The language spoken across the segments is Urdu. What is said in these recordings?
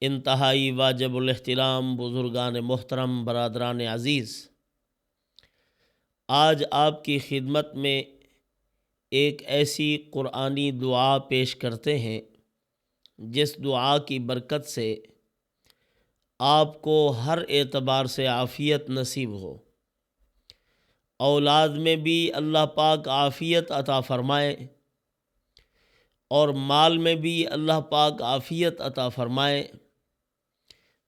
انتہائی واجب الاحترام بزرگان محترم، برادران عزیز، آج آپ کی خدمت میں ایک ایسی قرآنی دعا پیش کرتے ہیں جس دعا کی برکت سے آپ کو ہر اعتبار سے عافیت نصیب ہو، اولاد میں بھی اللہ پاک عافیت عطا فرمائے اور مال میں بھی اللہ پاک عافیت عطا فرمائے،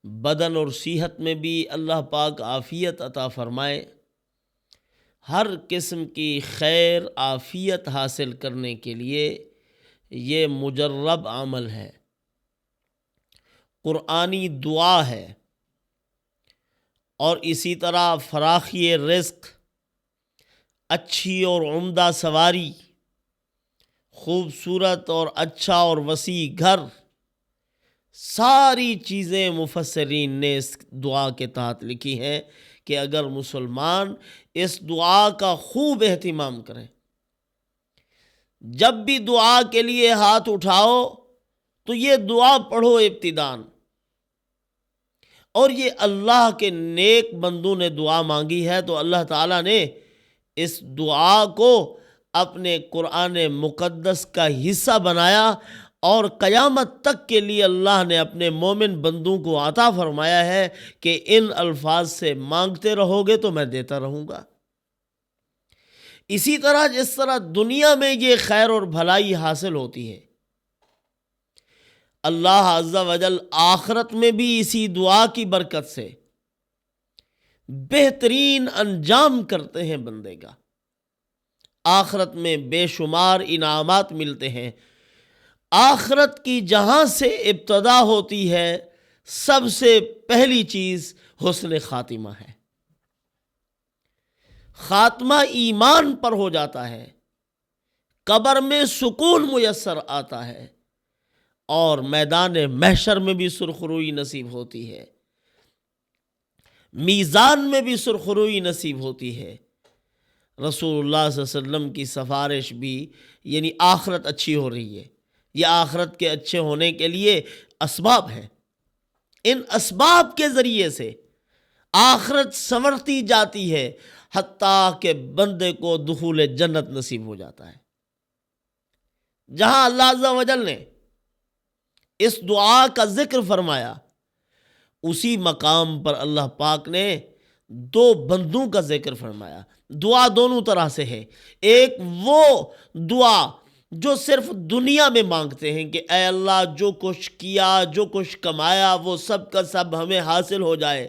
بدن اور صحت میں بھی اللہ پاک عافیت عطا فرمائے۔ ہر قسم کی خیر عافیت حاصل کرنے کے لیے یہ مجرب عمل ہے، قرآنی دعا ہے، اور اسی طرح فراخی رزق، اچھی اور عمدہ سواری، خوبصورت اور اچھا اور وسیع گھر، ساری چیزیں مفسرین نے اس دعا کے تحت لکھی ہیں کہ اگر مسلمان اس دعا کا خوب اہتمام کریں، جب بھی دعا کے لیے ہاتھ اٹھاؤ تو یہ دعا پڑھو ابتداً، اور یہ اللہ کے نیک بندوں نے دعا مانگی ہے تو اللہ تعالیٰ نے اس دعا کو اپنے قرآن مقدس کا حصہ بنایا، اور قیامت تک کے لیے اللہ نے اپنے مومن بندوں کو عطا فرمایا ہے کہ ان الفاظ سے مانگتے رہو گے تو میں دیتا رہوں گا۔ اسی طرح جس طرح دنیا میں یہ خیر اور بھلائی حاصل ہوتی ہے، اللہ عز و جل آخرت میں بھی اسی دعا کی برکت سے بہترین انجام کرتے ہیں بندے کا۔ آخرت میں بے شمار انعامات ملتے ہیں۔ آخرت کی جہاں سے ابتدا ہوتی ہے، سب سے پہلی چیز حسن خاتمہ ہے۔ خاتمہ ایمان پر ہو جاتا ہے، قبر میں سکون میسر آتا ہے، اور میدان محشر میں بھی سرخروئی نصیب ہوتی ہے، میزان میں بھی سرخروئی نصیب ہوتی ہے۔ رسول اللہ صلی اللہ علیہ وسلم کی سفارش بھی، یعنی آخرت اچھی ہو رہی ہے، یہ آخرت کے اچھے ہونے کے لیے اسباب ہیں۔ ان اسباب کے ذریعے سے آخرت سنورتی جاتی ہے، حتیٰ کہ بندے کو دخول جنت نصیب ہو جاتا ہے۔ جہاں اللہ عز و جل نے اس دعا کا ذکر فرمایا، اسی مقام پر اللہ پاک نے دو بندوں کا ذکر فرمایا۔ دعا دونوں طرح سے ہے۔ ایک وہ دعا جو صرف دنیا میں مانگتے ہیں کہ اے اللہ جو کچھ کیا، جو کچھ کمایا، وہ سب کا سب ہمیں حاصل ہو جائے،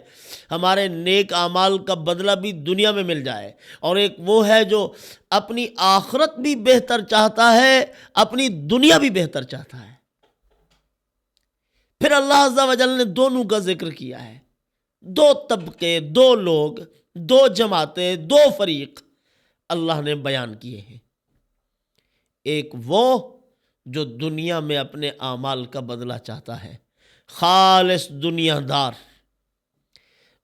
ہمارے نیک اعمال کا بدلہ بھی دنیا میں مل جائے۔ اور ایک وہ ہے جو اپنی آخرت بھی بہتر چاہتا ہے، اپنی دنیا بھی بہتر چاہتا ہے۔ پھر اللہ عز و جل نے دونوں کا ذکر کیا ہے۔ دو طبقے، دو لوگ، دو جماعتیں، دو فریق اللہ نے بیان کیے ہیں۔ ایک وہ جو دنیا میں اپنے اعمال کا بدلہ چاہتا ہے، خالص دنیا دار،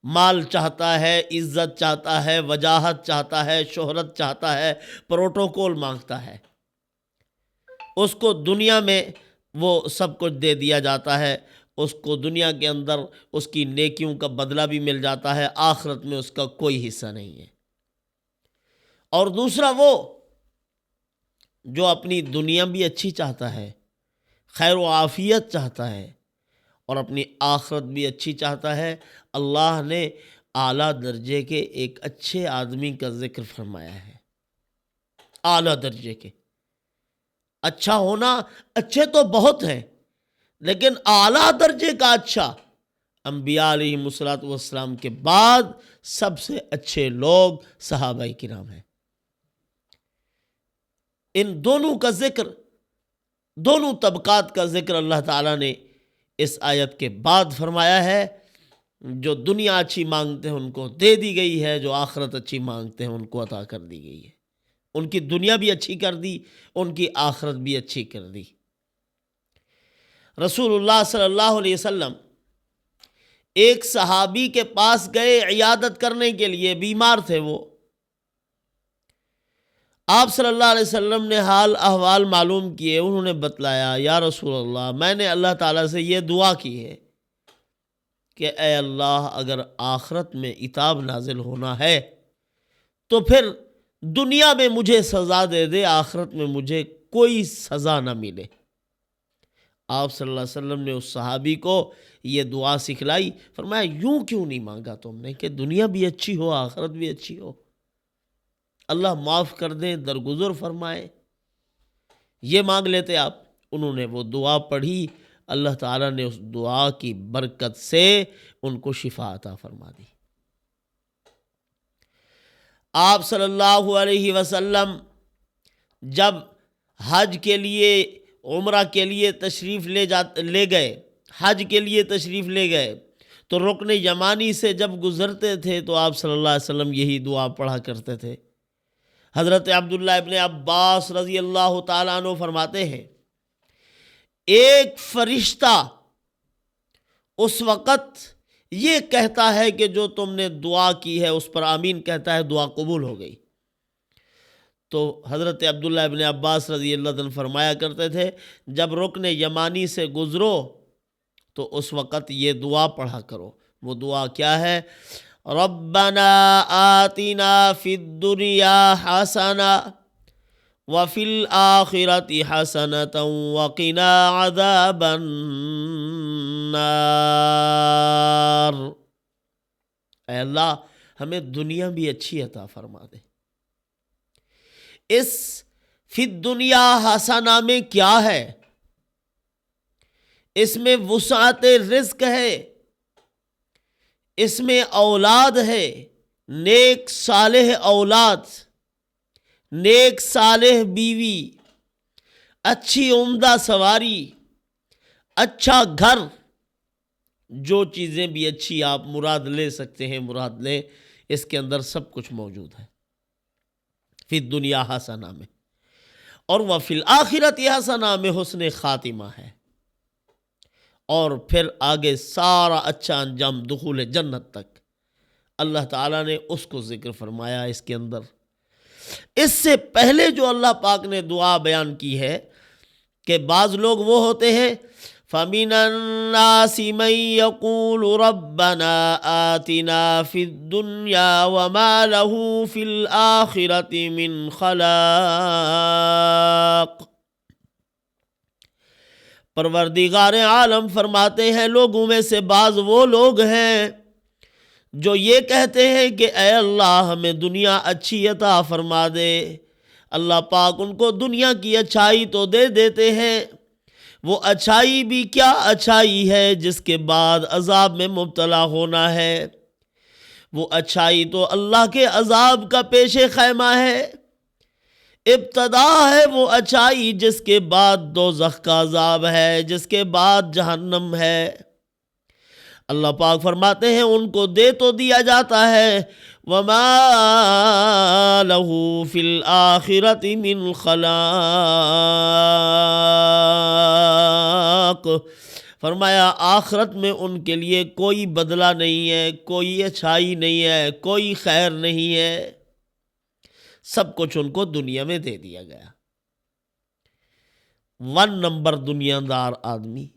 مال چاہتا ہے، عزت چاہتا ہے، وجاہت چاہتا ہے، شہرت چاہتا ہے، پروٹوکول مانگتا ہے، اس کو دنیا میں وہ سب کچھ دے دیا جاتا ہے، اس کو دنیا کے اندر اس کی نیکیوں کا بدلہ بھی مل جاتا ہے، آخرت میں اس کا کوئی حصہ نہیں ہے۔ اور دوسرا وہ جو اپنی دنیا بھی اچھی چاہتا ہے، خیر و عافیت چاہتا ہے، اور اپنی آخرت بھی اچھی چاہتا ہے۔ اللہ نے اعلیٰ درجے کے ایک اچھے آدمی کا ذکر فرمایا ہے، اعلیٰ درجے کے۔ اچھا ہونا، اچھے تو بہت ہیں، لیکن اعلیٰ درجے کا اچھا انبیاء علیہ الصلوۃ والسلام کے بعد سب سے اچھے لوگ صحابہ کرام ہیں۔ ان دونوں کا ذکر، دونوں طبقات کا ذکر اللہ تعالیٰ نے اس آیت کے بعد فرمایا ہے۔ جو دنیا اچھی مانگتے ہیں ان کو دے دی گئی ہے، جو آخرت اچھی مانگتے ہیں ان کو عطا کر دی گئی ہے۔ ان کی دنیا بھی اچھی کر دی، ان کی آخرت بھی اچھی کر دی۔ رسول اللہ صلی اللہ علیہ وسلم ایک صحابی کے پاس گئے عیادت کرنے کے لیے، بیمار تھے وہ۔ آپ صلی اللہ علیہ وسلم نے حال احوال معلوم کیے، انہوں نے بتلایا، یا رسول اللہ، میں نے اللہ تعالیٰ سے یہ دعا کی ہے کہ اے اللہ اگر آخرت میں عتاب نازل ہونا ہے تو پھر دنیا میں مجھے سزا دے دے، آخرت میں مجھے کوئی سزا نہ ملے۔ آپ صلی اللہ علیہ وسلم نے اس صحابی کو یہ دعا سکھلائی، فرمایا یوں کیوں نہیں مانگا تم نے کہ دنیا بھی اچھی ہو آخرت بھی اچھی ہو، اللہ معاف کر دیں، درگزر فرمائے، یہ مانگ لیتے آپ۔ انہوں نے وہ دعا پڑھی، اللہ تعالیٰ نے اس دعا کی برکت سے ان کو شفا عطا فرما دی۔ آپ صلی اللہ علیہ وسلم جب حج کے لیے، عمرہ کے لیے تشریف لے گئے، حج کے لیے تشریف لے گئے تو رکن یمانی سے جب گزرتے تھے تو آپ صلی اللہ علیہ وسلم یہی دعا پڑھا کرتے تھے۔ حضرت عبداللہ ابن عباس رضی اللہ تعالیٰ عنہ فرماتے ہیں ایک فرشتہ اس وقت یہ کہتا ہے کہ جو تم نے دعا کی ہے اس پر آمین کہتا ہے، دعا قبول ہو گئی۔ تو حضرت عبداللہ ابن عباس رضی اللہ عنہ فرمایا کرتے تھے جب رکن یمانی سے گزرو تو اس وقت یہ دعا پڑھا کرو۔ وہ دعا کیا ہے؟ ربنا آتنا فی الدنیا حسنہ وفی الآخرۃ حسنۃ وقنا عذاب النار۔ اے اللہ ہمیں دنیا بھی اچھی عطا فرما دے۔ اس فی الدنیا حسنہ میں کیا ہے؟ اس میں وسعت رزق ہے، اس میں اولاد ہے، نیک صالح اولاد، نیک صالح بیوی، اچھی عمدہ سواری، اچھا گھر، جو چیزیں بھی اچھی آپ مراد لے سکتے ہیں مراد لیں، اس کے اندر سب کچھ موجود ہے فی الدنیا حسنہ میں۔ اور وفی الآخرۃ حسنہ میں حسن خاتمہ ہے، اور پھر آگے سارا اچھا انجام دخول جنت تک اللہ تعالیٰ نے اس کو ذکر فرمایا اس کے اندر۔ اس سے پہلے جو اللہ پاک نے دعا بیان کی ہے کہ بعض لوگ وہ ہوتے ہیں فَمِنَ النَّاسِ مَن يَقُولُ رَبَّنَا آتِنَا فِي الدُّنْيَا وَمَا لَهُ فِي الْآخِرَةِ مِنْ خَلَاقٍ۔ پروردگار عالم فرماتے ہیں لوگوں میں سے بعض وہ لوگ ہیں جو یہ کہتے ہیں کہ اے اللہ ہمیں دنیا اچھی عطا فرما دے۔ اللہ پاک ان کو دنیا کی اچھائی تو دے دیتے ہیں، وہ اچھائی بھی کیا اچھائی ہے جس کے بعد عذاب میں مبتلا ہونا ہے۔ وہ اچھائی تو اللہ کے عذاب کا پیش خیمہ ہے، ابتدا ہے وہ اچھائی جس کے بعد دوزخ کا عذاب ہے، جس کے بعد جہنم ہے۔ اللہ پاک فرماتے ہیں ان کو دے تو دیا جاتا ہے وَمَا لَهُ فِي الْآخِرَةِ مِنْ خَلَاقٍ، فرمایا آخرت میں ان کے لیے کوئی بدلہ نہیں ہے، کوئی اچھائی نہیں ہے، کوئی خیر نہیں ہے، سب کچھ ان کو دنیا میں دے دیا گیا۔ 1 نمبر دنیا دار آدمی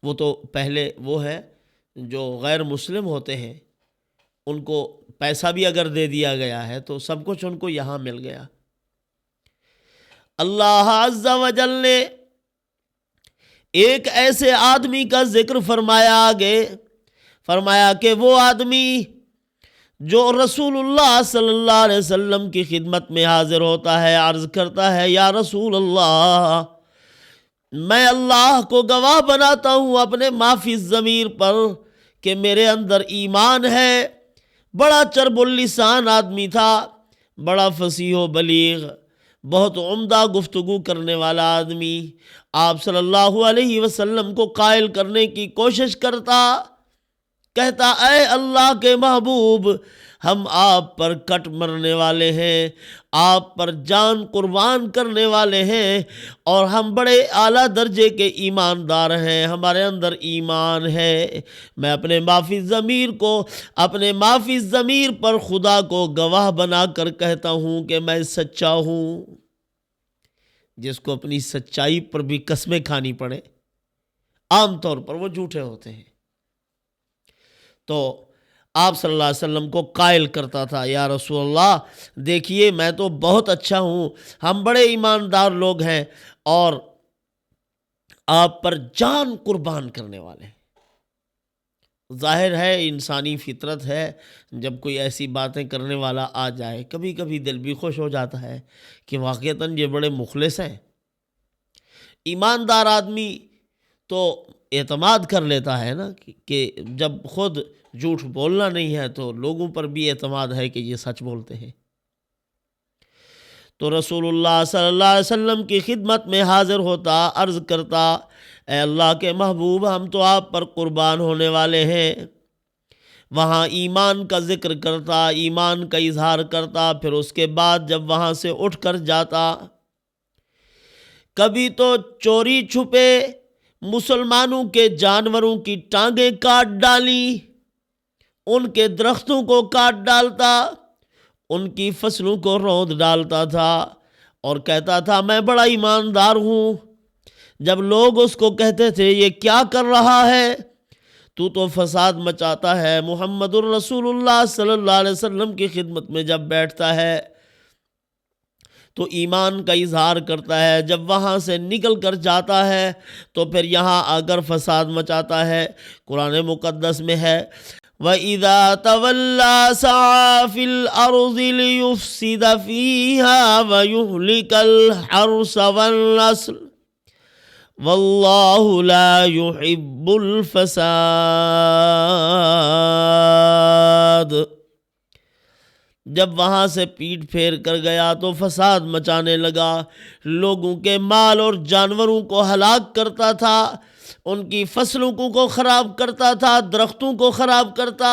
وہ تو پہلے وہ ہے جو غیر مسلم ہوتے ہیں، ان کو پیسہ بھی اگر دے دیا گیا ہے تو سب کچھ ان کو یہاں مل گیا۔ اللہ عز و جل نے ایک ایسے آدمی کا ذکر فرمایا آگے، فرمایا کہ وہ آدمی جو رسول اللہ صلی اللہ علیہ وسلم کی خدمت میں حاضر ہوتا ہے، عرض کرتا ہے یا رسول اللہ میں اللہ کو گواہ بناتا ہوں اپنے ما فی الضمیر پر کہ میرے اندر ایمان ہے۔ بڑا چرب اللسان آدمی تھا، بڑا فصیح و بلیغ، بہت عمدہ گفتگو کرنے والا آدمی، آپ صلی اللہ علیہ وسلم کو قائل کرنے کی کوشش کرتا، کہتا اے اللہ کے محبوب ہم آپ پر کٹ مرنے والے ہیں، آپ پر جان قربان کرنے والے ہیں، اور ہم بڑے اعلیٰ درجے کے ایماندار ہیں، ہمارے اندر ایمان ہے۔ میں اپنے ما فی الضمیر کو، اپنے ما فی الضمیر پر خدا کو گواہ بنا کر کہتا ہوں کہ میں سچا ہوں۔ جس کو اپنی سچائی پر بھی قسمیں کھانی پڑے، عام طور پر وہ جھوٹے ہوتے ہیں، تو آپ صلی اللہ علیہ وسلم کو قائل کرتا تھا، یا رسول اللہ دیکھیے میں تو بہت اچھا ہوں، ہم بڑے ایماندار لوگ ہیں اور آپ پر جان قربان کرنے والے ہیں۔ ظاہر ہے انسانی فطرت ہے، جب کوئی ایسی باتیں کرنے والا آ جائے کبھی کبھی دل بھی خوش ہو جاتا ہے کہ واقعتاً یہ بڑے مخلص ہیں۔ ایماندار آدمی تو اعتماد کر لیتا ہے نا کہ جب خود جھوٹ بولنا نہیں ہے تو لوگوں پر بھی اعتماد ہے کہ یہ سچ بولتے ہیں۔ تو رسول اللہ صلی اللہ علیہ وسلم کی خدمت میں حاضر ہوتا، عرض کرتا، اے اللہ کے محبوب ہم تو آپ پر قربان ہونے والے ہیں۔ وہاں ایمان کا ذکر کرتا، ایمان کا اظہار کرتا، پھر اس کے بعد جب وہاں سے اٹھ کر جاتا، کبھی تو چوری چھپے مسلمانوں کے جانوروں کی ٹانگیں کاٹ ڈالی، ان کے درختوں کو کاٹ ڈالتا، ان کی فصلوں کو روند ڈالتا تھا اور کہتا تھا میں بڑا ایماندار ہوں۔ جب لوگ اس کو کہتے تھے یہ کیا کر رہا ہے، تو فساد مچاتا ہے، محمد الرسول اللہ صلی اللہ علیہ وسلم کی خدمت میں جب بیٹھتا ہے تو ایمان کا اظہار کرتا ہے، جب وہاں سے نکل کر جاتا ہے تو پھر یہاں آ کر فساد مچاتا ہے۔ قرآن مقدس میں ہے وَإِذَا تَوَلَّى سَعَى فِي الْأَرْضِ لِيُفْسِدَ فِيهَا وَيُهْلِكَ الْحَرْثَ وَالنَّسْلَ وَاللَّهُ لَا يُحِبُّ الْفَسَادَ۔ جب وہاں سے پیٹ پھیر کر گیا تو فساد مچانے لگا، لوگوں کے مال اور جانوروں کو ہلاک کرتا تھا، ان کی فصلوں کو خراب کرتا تھا، درختوں کو خراب کرتا۔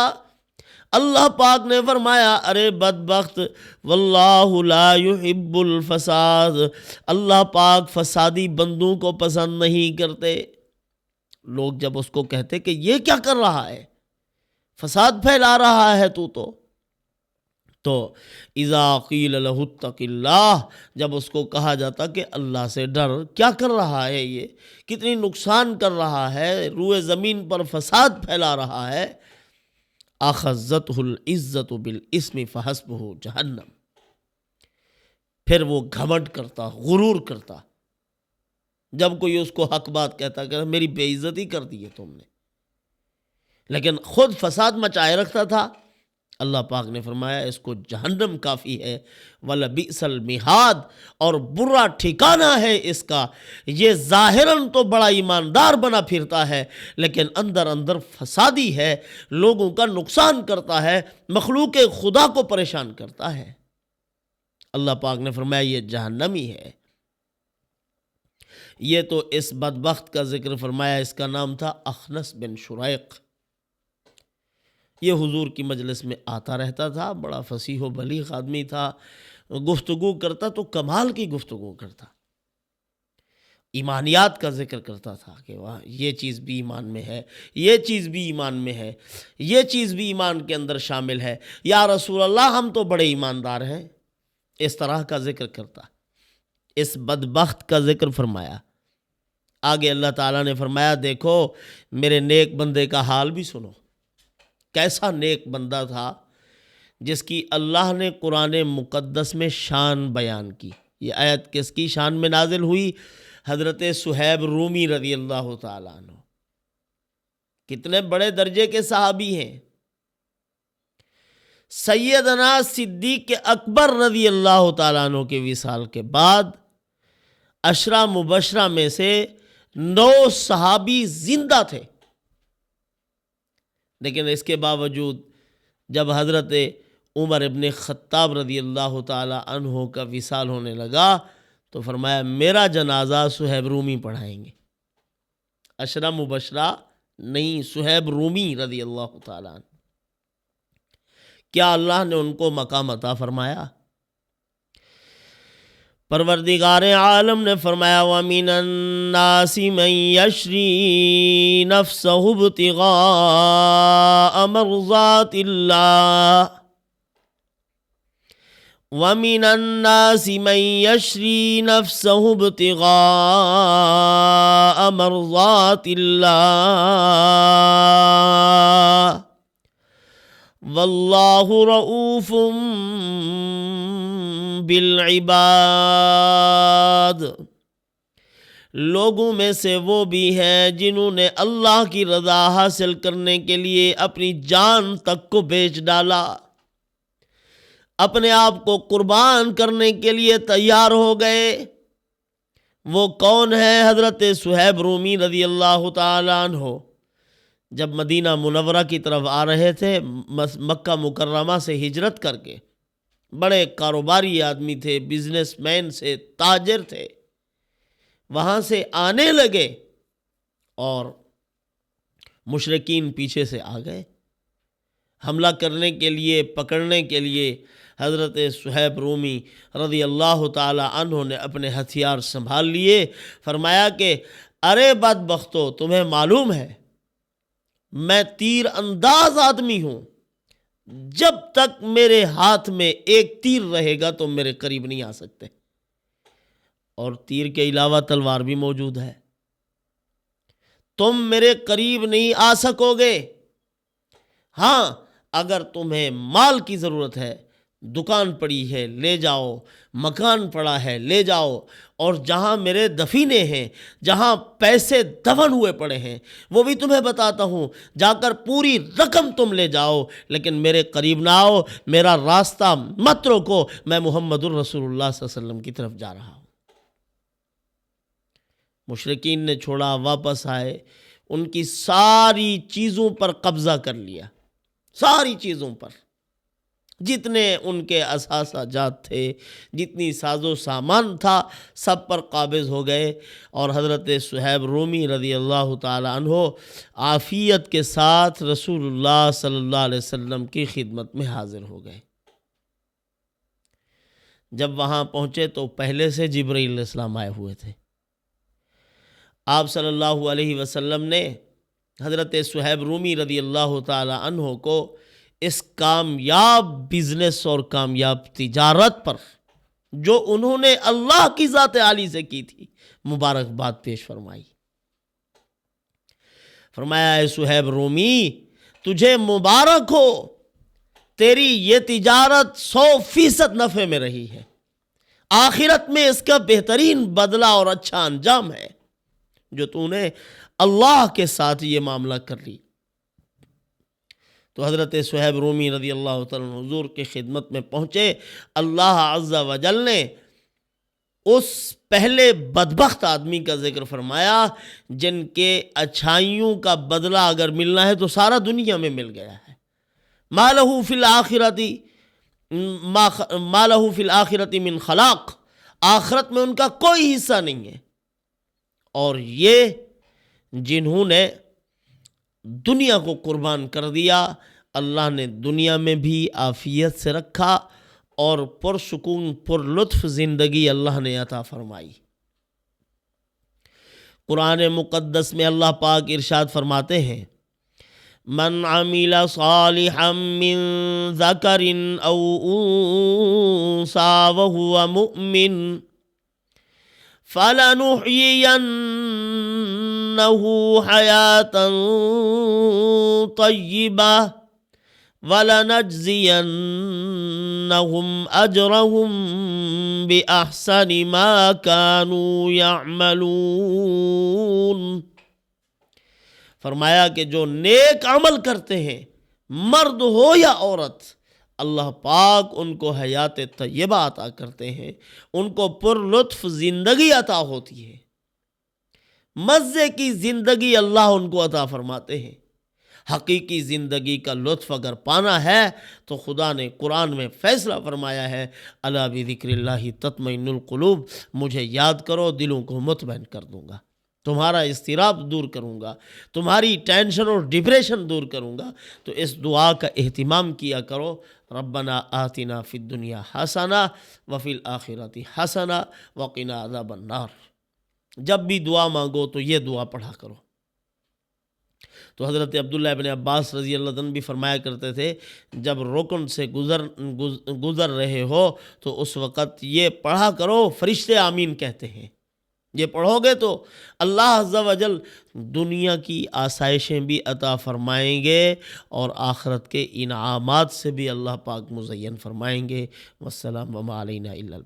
اللہ پاک نے فرمایا ارے بدبخت، واللہ لا یحب الفساد، اللہ پاک فسادی بندوں کو پسند نہیں کرتے۔ لوگ جب اس کو کہتے کہ یہ کیا کر رہا ہے، فساد پھیلا رہا ہے تو اذا قیل له اتق اللہ، جب اس کو کہا جاتا کہ اللہ سے ڈر، کیا کر رہا ہے یہ، کتنی نقصان کر رہا ہے، روئے زمین پر فساد پھیلا رہا ہے، اخذته العزت بالاسم فحسبه جہنم، پھر وہ گھمنڈ کرتا، غرور کرتا، جب کوئی اس کو حق بات کہتا کہ میری بے عزتی کر دی ہے تم نے، لیکن خود فساد مچائے رکھتا تھا۔ اللہ پاک نے فرمایا اس کو جہنم کافی ہے، وَلَبِئْسَ الْمِہَادُ، اور برا ٹھکانہ ہے اس کا۔ یہ ظاہراً تو بڑا ایماندار بنا پھرتا ہے لیکن اندر اندر فسادی ہے، لوگوں کا نقصان کرتا ہے، مخلوق خدا کو پریشان کرتا ہے۔ اللہ پاک نے فرمایا یہ جہنمی ہے۔ یہ تو اس بدبخت کا ذکر فرمایا، اس کا نام تھا اخنس بن شریق۔ یہ حضور کی مجلس میں آتا رہتا تھا، بڑا فصیح و بلیغ آدمی تھا، گفتگو کرتا تو کمال کی گفتگو کرتا، ایمانیات کا ذکر کرتا تھا کہ واہ یہ چیز بھی ایمان میں ہے، یہ چیز بھی ایمان میں ہے، یہ چیز بھی ایمان کے اندر شامل ہے، یا رسول اللہ ہم تو بڑے ایماندار ہیں، اس طرح کا ذکر کرتا۔ اس بدبخت کا ذکر فرمایا۔ آگے اللہ تعالیٰ نے فرمایا دیکھو میرے نیک بندے کا حال بھی سنو، کیسا نیک بندہ تھا جس کی اللہ نے قرآن مقدس میں شان بیان کی۔ یہ آیت کس کی شان میں نازل ہوئی؟ حضرت صہیب رومی رضی اللہ تعالیٰ عنہ، کتنے بڑے درجے کے صحابی ہیں۔ سیدنا صدیق اکبر رضی اللہ تعالیٰ عنہ کے وصال کے بعد 10 مبشرہ میں سے 9 صحابی زندہ تھے، لیکن اس کے باوجود جب حضرت عمر ابن خطاب رضی اللہ تعالی عنہ کا وصال ہونے لگا تو فرمایا میرا جنازہ صہیب رومی پڑھائیں گے۔ 10 مبشرہ نہیں، صہیب رومی رضی اللہ تعالی عنہ۔ کیا اللہ نے ان کو مقام عطا فرمایا؟ پروردگار عالم نے فرمایا وَمِنَ النَّاسِ مَن يَشْرِي نَفْسَهُ ابْتِغَاءَ مَرْضَاتِ اللَّهِ وَمِنَ النَّاسِ مَن يَشْرِي نَفْسَهُ ابْتِغَاءَ مَرْضَاتِ اللَّهِ واللہ رؤوف بالعباد. لوگوں میں سے وہ بھی ہیں جنہوں نے اللہ کی رضا حاصل کرنے کے لیے اپنی جان تک کو بیچ ڈالا، اپنے آپ کو قربان کرنے کے لیے تیار ہو گئے. وہ کون ہے؟ حضرت صہیب رومی رضی اللہ تعالیٰ عنہ جب مدینہ منورہ کی طرف آ رہے تھے، مکہ مکرمہ سے ہجرت کر کے، بڑے کاروباری آدمی تھے، بزنس مین سے، تاجر تھے. وہاں سے آنے لگے اور مشرکین پیچھے سے آ گئے حملہ کرنے کے لیے، پکڑنے کے لیے. حضرت صہیب رومی رضی اللہ تعالی عنہ نے اپنے ہتھیار سنبھال لیے. فرمایا کہ ارے بدبختو، تمہیں معلوم ہے میں تیر انداز آدمی ہوں، جب تک میرے ہاتھ میں ایک تیر رہے گا تو میرے قریب نہیں آ سکتے، اور تیر کے علاوہ تلوار بھی موجود ہے. تم میرے قریب نہیں آ سکو گے. ہاں اگر تمہیں مال کی ضرورت ہے، دکان پڑی ہے لے جاؤ، مکان پڑا ہے لے جاؤ، اور جہاں میرے دفینے ہیں، جہاں پیسے دفن ہوئے پڑے ہیں، وہ بھی تمہیں بتاتا ہوں، جا کر پوری رقم تم لے جاؤ، لیکن میرے قریب نہ آؤ، میرا راستہ مت روکو، میں محمد الرسول اللہ صلی اللہ علیہ وسلم کی طرف جا رہا ہوں. مشرکین نے چھوڑا، واپس آئے، ان کی ساری چیزوں پر قبضہ کر لیا، ساری چیزوں پر، جتنے ان کے اثاثہ جات تھے، جتنی ساز و سامان تھا، سب پر قابض ہو گئے. اور حضرت صہیب رومی رضی اللہ تعالی عنہ عافیت کے ساتھ رسول اللہ صلی اللہ علیہ وسلم کی خدمت میں حاضر ہو گئے. جب وہاں پہنچے تو پہلے سے جبرائیل علیہ السلام آئے ہوئے تھے. آپ صلی اللہ علیہ وسلم نے حضرت صہیب رومی رضی اللہ تعالی عنہ کو اس کامیاب بزنس اور کامیاب تجارت پر، جو انہوں نے اللہ کی ذات عالی سے کی تھی، مبارکباد پیش فرمائی. فرمایا اے صہیب رومی، تجھے مبارک ہو، تیری یہ تجارت 100% نفع میں رہی ہے، آخرت میں اس کا بہترین بدلہ اور اچھا انجام ہے جو تو نے اللہ کے ساتھ یہ معاملہ کر لی. تو حضرت صہیب رومی رضی اللہ تعالیٰ عنہ حضور کی خدمت میں پہنچے. اللہ عز و جل نے اس پہلے بدبخت آدمی کا ذکر فرمایا جن کے اچھائیوں کا بدلہ اگر ملنا ہے تو سارا دنیا میں مل گیا ہے. ما لہ فی الآخرۃ من خلاق، آخرت میں ان کا کوئی حصہ نہیں ہے. اور یہ جنہوں نے دنیا کو قربان کر دیا، اللہ نے دنیا میں بھی عافیت سے رکھا اور پرسکون پر لطف زندگی اللہ نے عطا فرمائی. قرآن مقدس میں اللہ پاک ارشاد فرماتے ہیں، من عمل صالحا من ذکر او انثى وهو مؤمن فَلَنُحْيِيَنَّهُ حَيَاةً طَيِّبَةً وَلَنَجْزِيَنَّهُمْ أَجْرَهُمْ بِأَحْسَنِ مَا كَانُوا يَعْمَلُونَ. فرمایا کہ جو نیک عمل کرتے ہیں، مرد ہو یا عورت، اللہ پاک ان کو حیات طیبہ عطا کرتے ہیں، ان کو پر لطف زندگی عطا ہوتی ہے، مزے کی زندگی اللہ ان کو عطا فرماتے ہیں. حقیقی زندگی کا لطف اگر پانا ہے تو خدا نے قرآن میں فیصلہ فرمایا ہے، الا بذکر اللہ تطمئن القلوب، مجھے یاد کرو دلوں کو مطمئن کر دوں گا، تمہارا اضطراب دور کروں گا، تمہاری ٹینشن اور ڈپریشن دور کروں گا. تو اس دعا کا اہتمام کیا کرو، ربنا آتنا فی الدنیا حسنہ وفی الآخرۃ حسنہ وقنا عذاب النار. جب بھی دعا مانگو تو یہ دعا پڑھا کرو. تو حضرت عبداللہ ابن عباس رضی اللہ عنہ بھی فرمایا کرتے تھے، جب رکن سے گزر رہے ہو تو اس وقت یہ پڑھا کرو، فرشتے آمین کہتے ہیں. یہ پڑھو گے تو اللہ عز و جل دنیا کی آسائشیں بھی عطا فرمائیں گے اور آخرت کے انعامات سے بھی اللہ پاک مزین فرمائیں گے۔ والسلام وما علینا الا